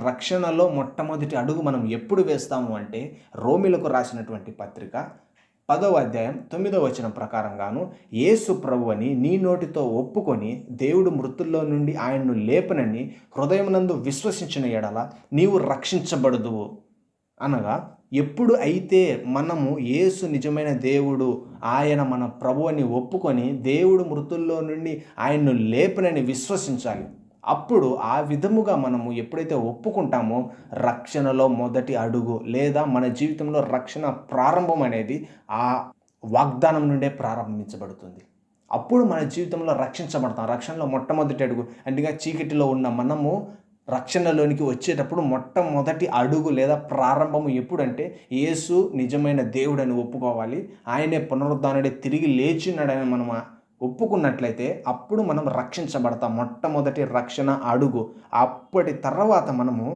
రక్షణలో మొట్టమొదటి అడుగు మనం ఎప్పుడు వేస్తాము అంటే, రోమీలకు రాసినటువంటి పత్రిక 10వ అధ్యాయం 9వ వచనం ప్రకారంగాను, యేసు ప్రభువని నీ నోటితో ఒప్పుకొని దేవుడు మృతుల్లో నుండి ఆయన్ను లేపనని హృదయమునందు విశ్వసించిన ఎడల నీవు రక్షించబడుదువు. అనగా ఎప్పుడు అయితే మనము యేసు నిజమైన దేవుడు, ఆయన మన ప్రభువు అని ఒప్పుకొని దేవుడు మృతుల్లో నుండి ఆయన్ను లేపనని విశ్వసించాలి. అప్పుడు ఆ విధముగా మనము ఎప్పుడైతే ఒప్పుకుంటామో రక్షణలో మొదటి అడుగు, లేదా మన జీవితంలో రక్షణ ప్రారంభం అనేది ఆ వాగ్దానం నుండే ప్రారంభించబడుతుంది. అప్పుడు మన జీవితంలో రక్షించబడతాం. రక్షణలో మొట్టమొదటి అడుగు అంటే చీకటిలో ఉన్న మనము రక్షణలోనికి వచ్చేటప్పుడు మొట్టమొదటి అడుగు లేదా ప్రారంభము ఎప్పుడంటే, యేసు నిజమైన దేవుడని ఒప్పుకోవాలి, ఆయనే పునరుద్ధానుడే, తిరిగి లేచినాడని మనం ఒప్పుకున్నట్లయితే అప్పుడు మనం రక్షించబడతాం. మొట్టమొదటి రక్షణ అడుగు. అప్పటి తర్వాత మనము